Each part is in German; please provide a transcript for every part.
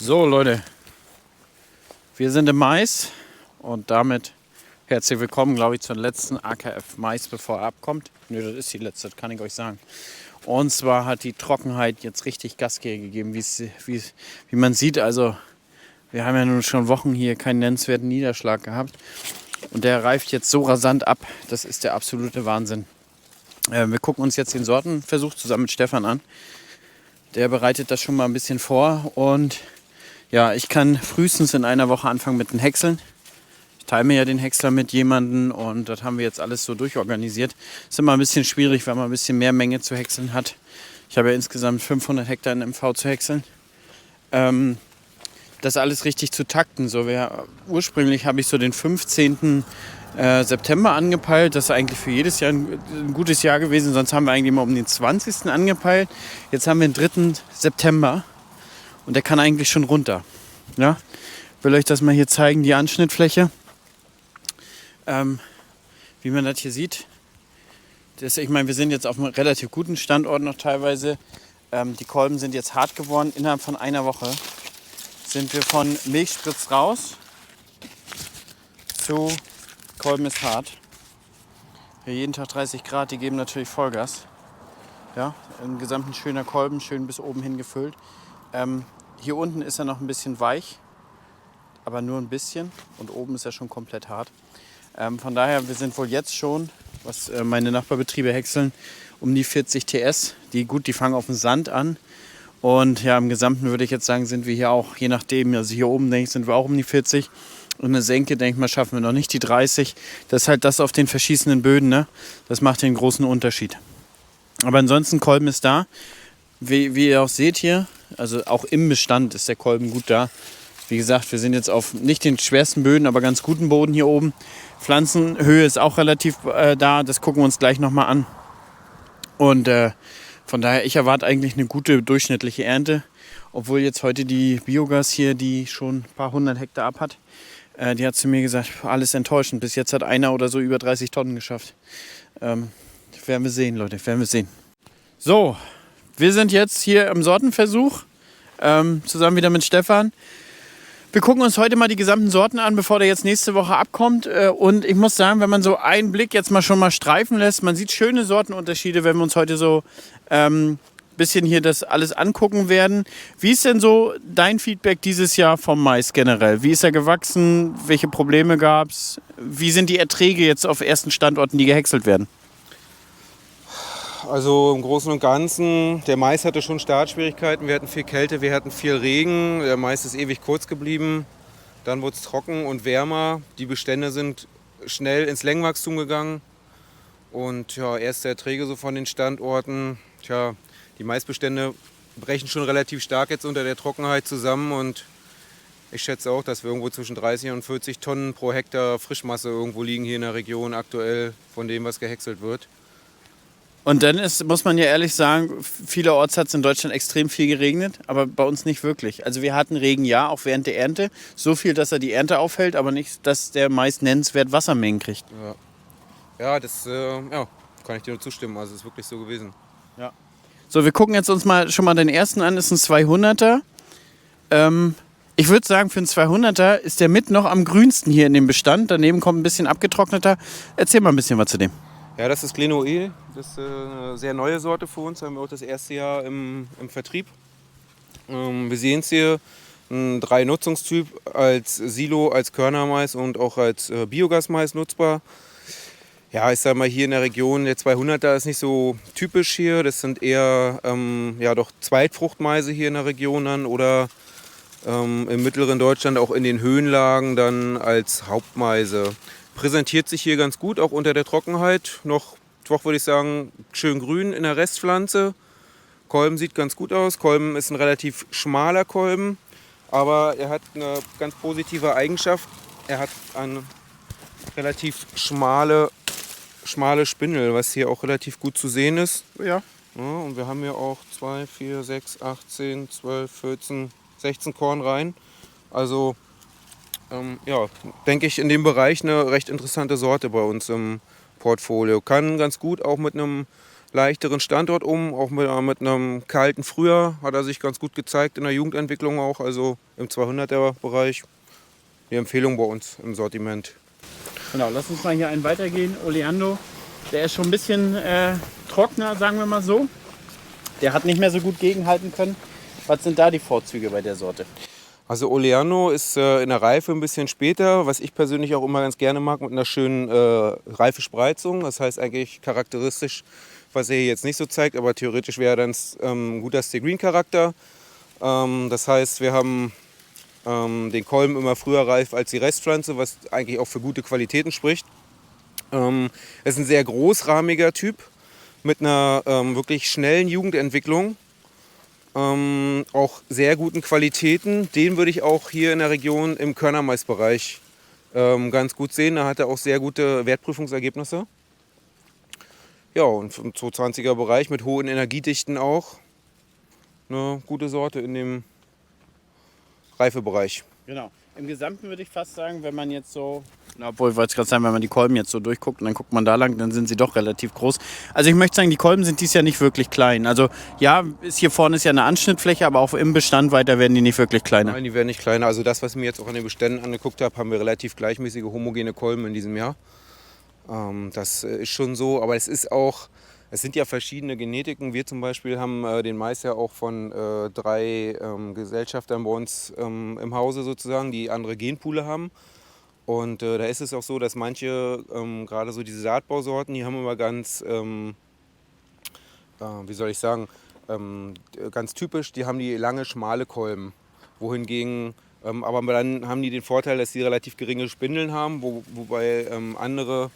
So Leute, wir sind im Mais und damit herzlich willkommen, glaube ich, zur letzten AKF Mais, bevor er abkommt. Nö, das ist die letzte, das kann ich euch sagen. Und zwar hat die Trockenheit jetzt richtig Gas gegeben, wie man sieht. Also wir haben ja nun schon Wochen hier keinen nennenswerten Niederschlag gehabt. Und der reift jetzt so rasant ab, das ist der absolute Wahnsinn. Wir gucken uns jetzt den Sortenversuch zusammen mit Stefan an. Der bereitet das schon mal ein bisschen vor und ja, ich kann frühestens in einer Woche anfangen mit den Häckseln. Ich teile mir ja den Häcksler mit jemandem und das haben wir jetzt alles so durchorganisiert. Ist immer ein bisschen schwierig, weil man ein bisschen mehr Menge zu häckseln hat. Ich habe ja insgesamt 500 Hektar in MV zu häckseln. Das alles richtig zu takten. So, ursprünglich habe ich so den 15. September angepeilt. Das ist eigentlich für jedes Jahr ein gutes Jahr gewesen. Sonst haben wir eigentlich immer um den 20. angepeilt. Jetzt haben wir den 3. September und der kann eigentlich schon runter. Ja? Ich will euch das mal hier zeigen, die Anschnittfläche. Wie man das hier sieht. Ich meine, wir sind jetzt auf einem relativ guten Standort noch teilweise. Die Kolben sind jetzt hart geworden. Innerhalb von einer Woche sind wir von Milchspritz raus zu Kolben ist hart. Hier jeden Tag 30 Grad, die geben natürlich Vollgas. Ja, im gesamten schöner Kolben, schön bis oben hin gefüllt. Hier unten ist er noch ein bisschen weich, aber nur ein bisschen. Und oben ist er schon komplett hart. Von daher, wir sind wohl jetzt schon, was meine Nachbarbetriebe häckseln, um die 40 TS. Die fangen auf dem Sand an. Und ja, im Gesamten würde ich jetzt sagen, sind wir hier auch, je nachdem, also hier oben, denke ich, sind wir auch um die 40. Und eine Senke, denke ich mal, schaffen wir noch nicht die 30. Das ist halt das auf den verschießenden Böden, ne? Das macht den großen Unterschied. Aber ansonsten, Kolben ist da. Wie ihr auch seht hier, also auch im Bestand ist der Kolben gut da. Wie gesagt, wir sind jetzt auf nicht den schwersten Böden, aber ganz guten Boden hier oben. Pflanzenhöhe ist auch relativ da, das gucken wir uns gleich nochmal an. Und von daher, ich erwarte eigentlich eine gute durchschnittliche Ernte. Obwohl jetzt heute die Biogas hier, die schon ein paar hundert Hektar ab hat, die hat zu mir gesagt, alles enttäuschend. Bis jetzt hat einer oder so über 30 Tonnen geschafft. Werden wir sehen, Leute, werden wir sehen. So, wir sind jetzt hier im Sortenversuch, zusammen wieder mit Stefan. Wir gucken uns heute mal die gesamten Sorten an, bevor der jetzt nächste Woche abkommt. Und ich muss sagen, wenn man so einen Blick jetzt mal schon mal streifen lässt, man sieht schöne Sortenunterschiede, wenn wir uns heute so bisschen hier das alles angucken werden. Wie ist denn so dein Feedback dieses Jahr vom Mais generell? Wie ist er gewachsen? Welche Probleme gab es? Wie sind die Erträge jetzt auf ersten Standorten, die gehäckselt werden? Also im Großen und Ganzen, der Mais hatte schon Startschwierigkeiten. Wir hatten viel Kälte, wir hatten viel Regen. Der Mais ist ewig kurz geblieben. Dann wurde es trocken und wärmer. Die Bestände sind schnell ins Längenwachstum gegangen. Und ja, erste Erträge so von den Standorten. Tja, die Maisbestände brechen schon relativ stark jetzt unter der Trockenheit zusammen. Und ich schätze auch, dass wir irgendwo zwischen 30 und 40 Tonnen pro Hektar Frischmasse irgendwo liegen hier in der Region aktuell von dem, was gehäckselt wird. Und dann muss man ja ehrlich sagen, vielerorts hat es in Deutschland extrem viel geregnet, aber bei uns nicht wirklich. Also wir hatten Regen, ja, auch während der Ernte. So viel, dass er die Ernte aufhält, aber nicht, dass der Mais nennenswert Wassermengen kriegt. Ja, das kann ich dir nur zustimmen. Also es ist wirklich so gewesen. Ja. So, wir gucken jetzt uns schon mal den ersten an. Das ist ein 200er. Ich würde sagen, für einen 200er ist der mit noch am grünsten hier in dem Bestand. Daneben kommt ein bisschen abgetrockneter. Erzähl mal ein bisschen was zu dem. Ja, das ist Glenoe. Das ist eine sehr neue Sorte für uns. Haben wir auch das erste Jahr im Vertrieb. Wir sehen es hier, ein 3-Nutzungstyp als Silo, als Körnermais und auch als Biogasmais nutzbar. Ja, ich sag mal, hier in der Region, der 200er ist nicht so typisch hier. Das sind eher doch Zweitfruchtmeise hier in der Region dann oder im mittleren Deutschland auch in den Höhenlagen dann als Hauptmeise. Präsentiert sich hier ganz gut, auch unter der Trockenheit. Noch würde ich sagen, schön grün in der Restpflanze. Kolben sieht ganz gut aus. Kolben ist ein relativ schmaler Kolben, aber er hat eine ganz positive Eigenschaft. Er hat eine relativ schmale Spindel, was hier auch relativ gut zu sehen ist. Ja, und wir haben hier auch 2, 4, 6, 8, 10, 12, 14, 16 Korn rein. Also denke ich, in dem Bereich eine recht interessante Sorte bei uns im Portfolio. Kann ganz gut auch mit einem leichteren Standort um. Auch mit einem kalten Frühjahr hat er sich ganz gut gezeigt in der Jugendentwicklung auch, also im 200er-Bereich. Die Empfehlung bei uns im Sortiment. Genau, lass uns mal hier einen weitergehen. Oleando, der ist schon ein bisschen trockener, sagen wir mal so. Der hat nicht mehr so gut gegenhalten können. Was sind da die Vorzüge bei der Sorte? Also Oleano ist in der Reife ein bisschen später, was ich persönlich auch immer ganz gerne mag, mit einer schönen Reifespreizung. Das heißt eigentlich charakteristisch, was er hier jetzt nicht so zeigt, aber theoretisch wäre dann ein guter Stay-Green-Charakter. Das heißt, wir haben den Kolben immer früher reif als die Restpflanze, was eigentlich auch für gute Qualitäten spricht. Er ist ein sehr großrahmiger Typ mit einer wirklich schnellen Jugendentwicklung. Auch sehr guten Qualitäten. Den würde ich auch hier in der Region im Körnermaisbereich ganz gut sehen. Da hat er auch sehr gute Wertprüfungsergebnisse. Ja, und im 220er Bereich mit hohen Energiedichten auch. Eine gute Sorte in dem Reifebereich. Genau. Im Gesamten würde ich fast sagen, wenn man jetzt so, obwohl ich wollte es gerade sagen, wenn man die Kolben jetzt so durchguckt und dann guckt man da lang, dann sind sie doch relativ groß. Also ich möchte sagen, die Kolben sind dies Jahr nicht wirklich klein. Also ja, hier vorne ist ja eine Anschnittfläche, aber auch im Bestand weiter werden die nicht wirklich kleiner. Nein, die werden nicht kleiner. Also das, was ich mir jetzt auch an den Beständen angeguckt habe, haben wir relativ gleichmäßige, homogene Kolben in diesem Jahr. Das ist schon so, aber es sind ja verschiedene Genetiken. Wir zum Beispiel haben den Mais ja auch von 3 Gesellschaftern bei uns im Hause sozusagen, die andere Genpoole haben. Und da ist es auch so, dass manche, gerade so diese Saatbausorten, die haben immer ganz, wie soll ich sagen, ganz typisch, die haben die lange, schmale Kolben. Wohingegen, aber dann haben die den Vorteil, dass sie relativ geringe Spindeln haben, wobei andere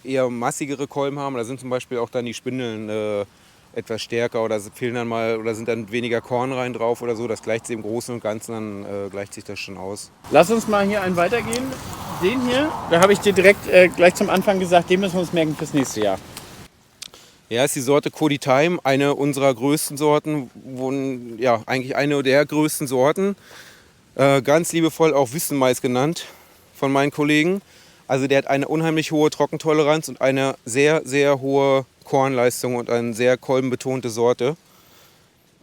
eher massigere Kolben haben. Da sind zum Beispiel auch dann die Spindeln etwas stärker oder fehlen dann mal oder sind dann weniger Kornreihen drauf oder so. Das gleicht sich im Großen und Ganzen dann gleicht sich das schon aus. Lass uns mal hier einen weitergehen. Den hier, da habe ich dir direkt gleich zum Anfang gesagt, den müssen wir uns merken fürs nächste Jahr. Ja, ist die Sorte Cody Time, eine unserer größten Sorten, ja, eigentlich eine der größten Sorten. Ganz liebevoll auch Wüstenmais genannt von meinen Kollegen. Also der hat eine unheimlich hohe Trockentoleranz und eine sehr, sehr hohe Kornleistung und eine sehr kolbenbetonte Sorte.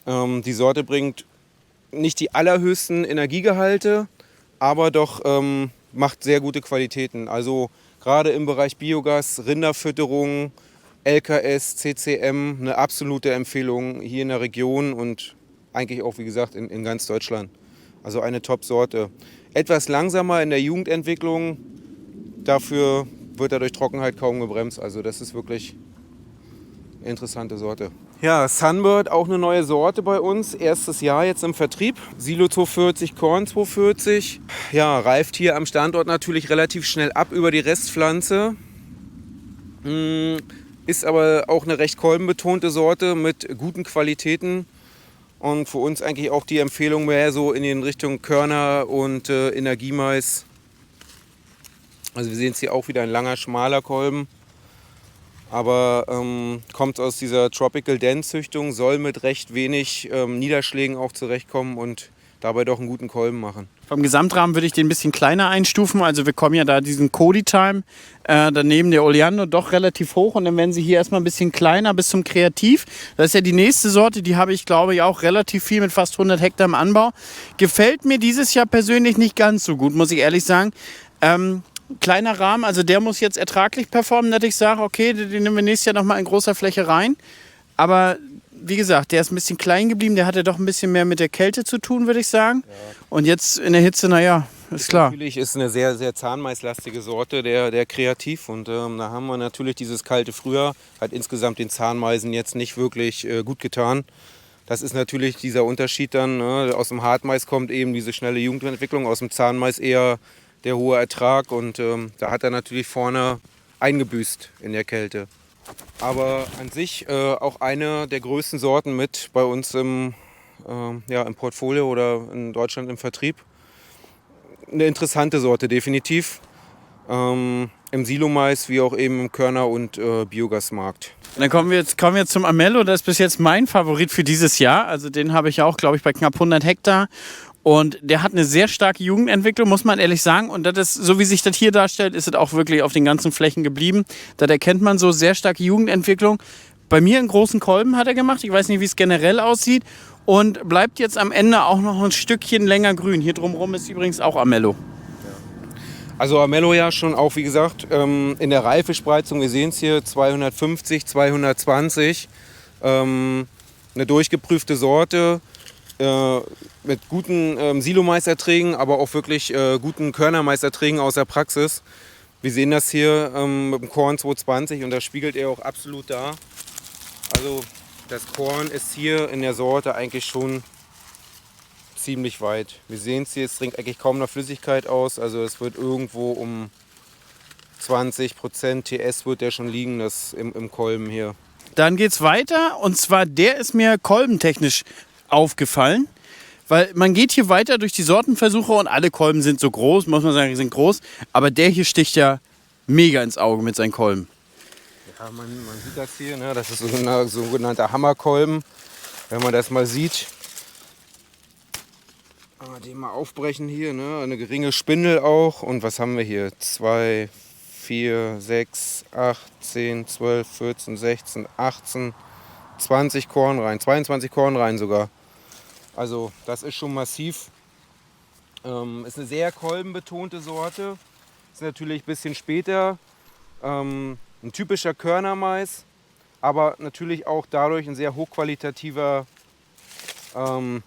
Die Sorte bringt nicht die allerhöchsten Energiegehalte, aber doch macht sehr gute Qualitäten. Also gerade im Bereich Biogas, Rinderfütterung, LKS, CCM, eine absolute Empfehlung hier in der Region und eigentlich auch, wie gesagt, in ganz Deutschland. Also eine Top-Sorte. Etwas langsamer in der Jugendentwicklung, dafür wird er durch Trockenheit kaum gebremst. Also das ist wirklich eine interessante Sorte. Ja, Sunbird, auch eine neue Sorte bei uns. Erstes Jahr jetzt im Vertrieb. Silo 240, Korn 240. Ja, reift hier am Standort natürlich relativ schnell ab über die Restpflanze. Ist aber auch eine recht kolbenbetonte Sorte mit guten Qualitäten. Und für uns eigentlich auch die Empfehlung mehr so in den Richtung Körner und Energiemais. Also wir sehen es hier auch wieder ein langer, schmaler Kolben. Aber kommt aus dieser Tropical Dance Züchtung, soll mit recht wenig Niederschlägen auch zurechtkommen und dabei doch einen guten Kolben machen. Vom Gesamtrahmen würde ich den ein bisschen kleiner einstufen. Also wir kommen ja da diesen Cody Time, daneben der Oleando doch relativ hoch. Und dann werden sie hier erstmal ein bisschen kleiner bis zum Kreativ. Das ist ja die nächste Sorte, die habe ich glaube ich auch relativ viel mit fast 100 Hektar im Anbau. Gefällt mir dieses Jahr persönlich nicht ganz so gut, muss ich ehrlich sagen. Kleiner Rahmen, also der muss jetzt ertraglich performen, dass ich sage, okay, den nehmen wir nächstes Jahr nochmal in großer Fläche rein. Aber wie gesagt, der ist ein bisschen klein geblieben, der hatte doch ein bisschen mehr mit der Kälte zu tun, würde ich sagen. Ja. Und jetzt in der Hitze, naja, ist klar. Natürlich ist eine sehr, sehr zahnmaislastige Sorte, der Kreativ. Und da haben wir natürlich dieses kalte Frühjahr, hat insgesamt den Zahnmeisen jetzt nicht wirklich gut getan. Das ist natürlich dieser Unterschied dann, ne? Aus dem Hartmais kommt eben diese schnelle Jugendentwicklung, aus dem Zahnmais eher der hohe Ertrag. Und da hat er natürlich vorne eingebüßt in der Kälte. Aber an sich auch eine der größten Sorten mit bei uns im Portfolio oder in Deutschland im Vertrieb. Eine interessante Sorte, definitiv. Im Silomais wie auch eben im Körner- und Biogasmarkt. Dann kommen wir jetzt zum Amello. Das ist bis jetzt mein Favorit für dieses Jahr. Also den habe ich auch, glaube ich, bei knapp 100 Hektar. Und der hat eine sehr starke Jugendentwicklung, muss man ehrlich sagen. Und das ist, so wie sich das hier darstellt, ist es auch wirklich auf den ganzen Flächen geblieben. Das erkennt man so, sehr starke Jugendentwicklung. Bei mir in großen Kolben hat er gemacht. Ich weiß nicht, wie es generell aussieht. Und bleibt jetzt am Ende auch noch ein Stückchen länger grün. Hier drumherum ist übrigens auch Amello. Also Amello ja schon auch, wie gesagt, in der Reifespreizung, wir sehen es hier, 250, 220. Eine durchgeprüfte Sorte mit guten Silomaiserträgen, aber auch wirklich guten Körnermaiserträgen aus der Praxis. Wir sehen das hier mit dem Korn 220 und das spiegelt er auch absolut dar. Also das Korn ist hier in der Sorte eigentlich schon ziemlich weit. Wir sehen es hier, es dringt eigentlich kaum noch Flüssigkeit aus. Also es wird irgendwo um 20% TS wird der schon liegen, das im Kolben hier. Dann geht's weiter und zwar der ist mir kolbentechnisch aufgefallen, weil man geht hier weiter durch die Sortenversuche und alle Kolben sind so groß, muss man sagen, die sind groß, aber der hier sticht ja mega ins Auge mit seinen Kolben. Ja, man sieht das hier, ne? Das ist so ein sogenannter Hammerkolben, wenn man das mal sieht. Den mal aufbrechen hier, ne? Eine geringe Spindel auch. Und was haben wir hier? 2, 4, 6, 8, 10, 12, 14, 16, 18, 20 Kornreihen, 22 Kornreihen sogar. Also das ist schon massiv. Ist eine sehr kolbenbetonte Sorte. Ist natürlich ein bisschen später. Ein typischer Körnermais, aber natürlich auch dadurch ein sehr hochqualitativer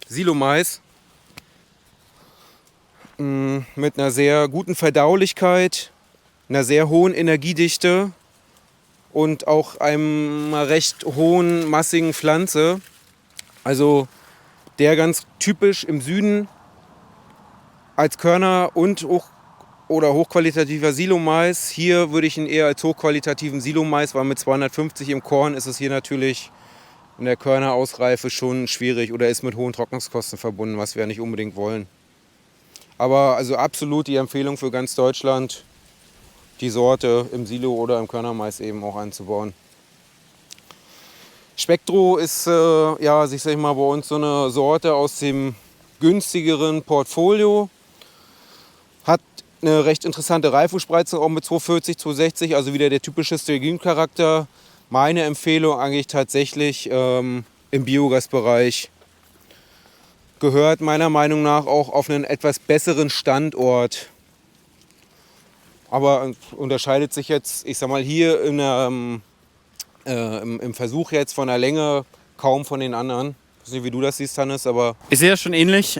Silomais. Mit einer sehr guten Verdaulichkeit, einer sehr hohen Energiedichte und auch einem recht hohen, massigen Pflanze. Also der ganz typisch im Süden als Körner und hochqualitativer Silomais. Hier würde ich ihn eher als hochqualitativen Silomais, weil mit 250 im Korn ist es hier natürlich in der Körnerausreife schon schwierig oder ist mit hohen Trocknungskosten verbunden, was wir ja nicht unbedingt wollen. Aber also absolut die Empfehlung für ganz Deutschland, die Sorte im Silo oder im Körnermais eben auch anzubauen. Spectro ist ich sag mal, bei uns so eine Sorte aus dem günstigeren Portfolio. Hat eine recht interessante Reifenspreizung, auch mit 240, 260, also wieder der typische Stilgin-Charakter. Meine Empfehlung eigentlich tatsächlich im Biogasbereich. Gehört meiner Meinung nach auch auf einen etwas besseren Standort. Aber unterscheidet sich jetzt, ich sag mal, hier im Versuch jetzt von der Länge kaum von den anderen. Ich weiß nicht, wie du das siehst, Hannes, aber... Ich sehe das schon ähnlich.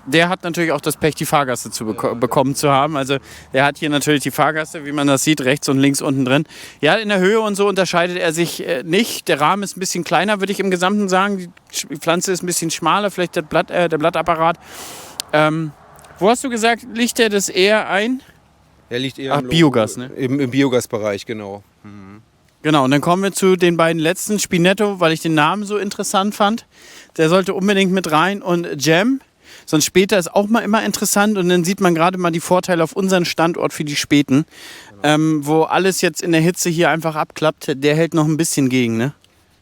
Der hat natürlich auch das Pech, die Fahrgaste bekommen zu haben. Also der hat hier natürlich die Fahrgaste, wie man das sieht, rechts und links unten drin. Ja, in der Höhe und so unterscheidet er sich nicht. Der Rahmen ist ein bisschen kleiner, würde ich im Gesamten sagen. Die Pflanze ist ein bisschen schmaler, vielleicht der Blattapparat. Wo hast du gesagt, liegt der das eher ein? Er liegt eher im Biogas, ne? Im Biogasbereich, genau. Mhm. Genau, und dann kommen wir zu den beiden letzten. Spinetto, weil ich den Namen so interessant fand. Der sollte unbedingt mit rein. Und Jam. Sonst später ist auch mal immer interessant und dann sieht man gerade mal die Vorteile auf unseren Standort für die Späten, wo alles jetzt in der Hitze hier einfach abklappt. Der hält noch ein bisschen gegen, ne?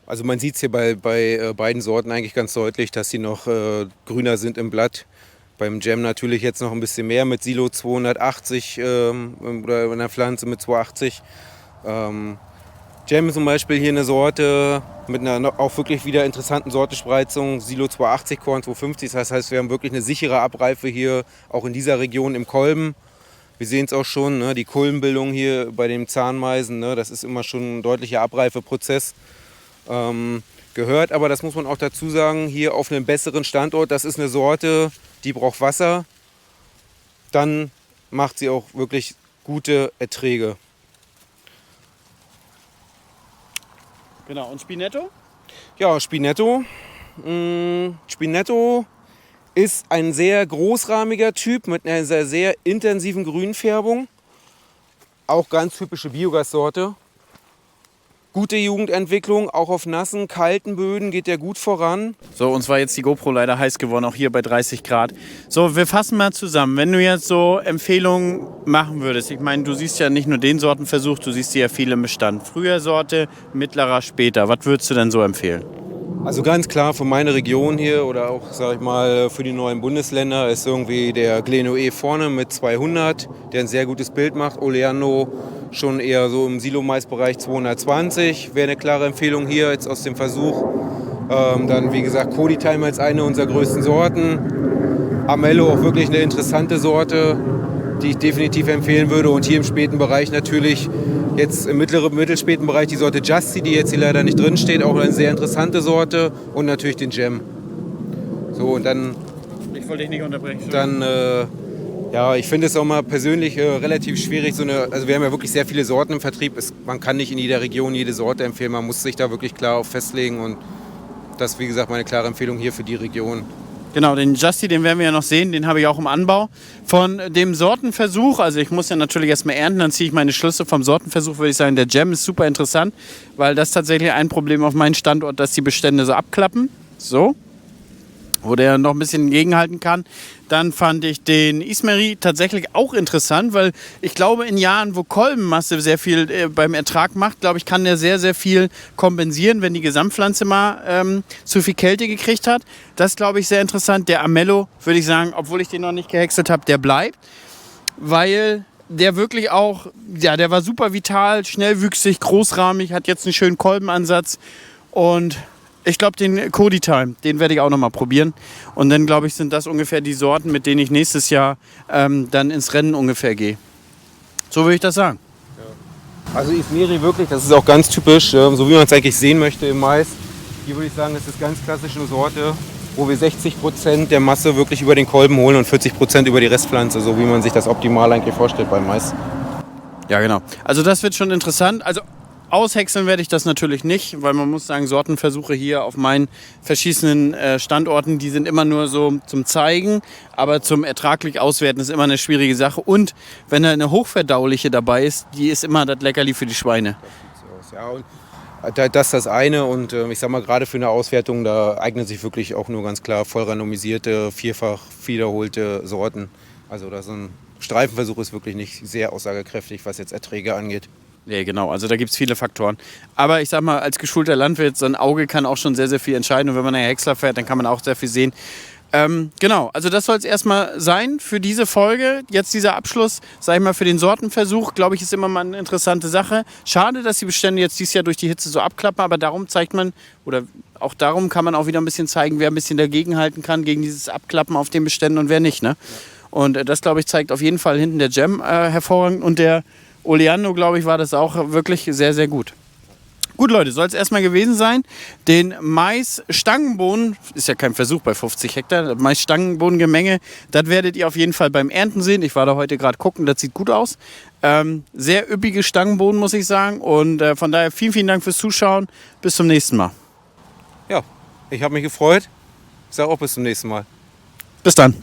Also man sieht es hier bei beiden Sorten eigentlich ganz deutlich, dass sie noch grüner sind im Blatt. Beim Jam natürlich jetzt noch ein bisschen mehr mit Silo 280 oder in der Pflanze mit 280. Jam ist zum Beispiel hier eine Sorte mit einer auch wirklich wieder interessanten Sortespreizung, Silo 280, Korn 250. Das heißt, wir haben wirklich eine sichere Abreife hier, auch in dieser Region im Kolben. Wir sehen es auch schon, ne, die Kulmenbildung hier bei den Zahnmeisen, ne, das ist immer schon ein deutlicher Abreifeprozess. Gehört aber, das muss man auch dazu sagen, hier auf einem besseren Standort. Das ist eine Sorte, die braucht Wasser. Dann macht sie auch wirklich gute Erträge. Genau, und Spinetto? Ja, Spinetto. Spinetto ist ein sehr großrahmiger Typ mit einer sehr, sehr intensiven Grünfärbung. Auch ganz typische Biogassorte. Gute Jugendentwicklung, auch auf nassen, kalten Böden geht der gut voran. So, uns war jetzt die GoPro leider heiß geworden, auch hier bei 30 Grad. So, wir fassen mal zusammen. Wenn du jetzt so Empfehlungen machen würdest, ich meine, du siehst ja nicht nur den Sortenversuch, du siehst ja viele im Bestand. Früher Sorte, mittlerer, später. Was würdest du denn so empfehlen? Also ganz klar für meine Region hier oder auch, sag ich mal, für die neuen Bundesländer ist irgendwie der Glenoué vorne mit 200, der ein sehr gutes Bild macht. Oleano schon eher so im Silo-Mais-Bereich 220. Wäre eine klare Empfehlung hier jetzt aus dem Versuch. Dann wie gesagt Cody Time als eine unserer größten Sorten. Amello auch wirklich eine interessante Sorte, die ich definitiv empfehlen würde. Und hier im späten Bereich natürlich, jetzt im mittelspäten Bereich die Sorte Justy, die jetzt hier leider nicht drin steht, auch eine sehr interessante Sorte. Und natürlich den Gem. So, und dann... Ich wollte dich nicht unterbrechen. Dann, ja, ich finde es auch mal persönlich relativ schwierig. Also wir haben ja wirklich sehr viele Sorten im Vertrieb. Man kann nicht in jeder Region jede Sorte empfehlen. Man muss sich da wirklich klar auf festlegen. Und das ist, wie gesagt, meine klare Empfehlung hier für die Region. Genau, den Justy, den werden wir ja noch sehen, den habe ich auch im Anbau. Von dem Sortenversuch, also ich muss ja natürlich erstmal ernten, dann ziehe ich meine Schlüsse vom Sortenversuch, würde ich sagen, der Gem ist super interessant, weil das tatsächlich ein Problem auf meinem Standort, dass die Bestände so abklappen, so, wo der noch ein bisschen gegenhalten kann. Dann fand ich den Ismeri tatsächlich auch interessant, weil ich glaube, in Jahren, wo Kolbenmasse sehr viel beim Ertrag macht, glaube ich, kann der sehr, sehr viel kompensieren, wenn die Gesamtpflanze mal zu viel Kälte gekriegt hat. Das glaube ich sehr interessant. Der Amello, würde ich sagen, obwohl ich den noch nicht gehäckselt habe, der bleibt, weil der wirklich auch, ja, der war super vital, schnellwüchsig, großrahmig, hat jetzt einen schönen Kolbenansatz und ich glaube, den Cody Time, den werde ich auch noch mal probieren. Und dann, glaube ich, sind das ungefähr die Sorten, mit denen ich nächstes Jahr dann ins Rennen ungefähr gehe. So würde ich das sagen. Ja. Also Ismeri wirklich, das ist auch ganz typisch, so wie man es eigentlich sehen möchte im Mais. Hier würde ich sagen, das ist ganz klassisch eine Sorte, wo wir 60% der Masse wirklich über den Kolben holen und 40% über die Restpflanze, so wie man sich das optimal eigentlich vorstellt beim Mais. Ja, genau. Also das wird schon interessant. Also aushäckseln werde ich das natürlich nicht, weil man muss sagen, Sortenversuche hier auf meinen verschiedenen Standorten, die sind immer nur so zum Zeigen, aber zum ertraglich Auswerten ist immer eine schwierige Sache. Und wenn da eine hochverdauliche dabei ist, die ist immer das Leckerli für die Schweine. Ja, und das ist das eine und ich sag mal, gerade für eine Auswertung, da eignen sich wirklich auch nur ganz klar voll randomisierte, vierfach wiederholte Sorten. Also da so ein Streifenversuch ist wirklich nicht sehr aussagekräftig, was jetzt Erträge angeht. Ja, genau. Also da gibt es viele Faktoren. Aber ich sag mal, als geschulter Landwirt, so ein Auge kann auch schon sehr, sehr viel entscheiden. Und wenn man einen Häcksler fährt, dann kann man auch sehr viel sehen. Genau, also das soll es erstmal sein für diese Folge. Jetzt dieser Abschluss, sag ich mal, für den Sortenversuch, glaube ich, ist immer mal eine interessante Sache. Schade, dass die Bestände jetzt dieses Jahr durch die Hitze so abklappen, aber darum zeigt man, oder auch darum kann man auch wieder ein bisschen zeigen, wer ein bisschen dagegenhalten kann gegen dieses Abklappen auf den Beständen und wer nicht. Ne? Und das, glaube ich, zeigt auf jeden Fall hinten der Gem hervorragend und der Oleando, glaube ich, war das auch wirklich sehr, sehr gut. Gut, Leute, soll es erstmal gewesen sein. Den Mais-Stangenbohnen, ist ja kein Versuch bei 50 Hektar, Mais-Stangenbohnengemenge, das werdet ihr auf jeden Fall beim Ernten sehen. Ich war da heute gerade gucken, das sieht gut aus. Sehr üppige Stangenbohnen, muss ich sagen. Und von daher vielen, vielen Dank fürs Zuschauen. Bis zum nächsten Mal. Ja, ich habe mich gefreut. Ich sage auch bis zum nächsten Mal. Bis dann.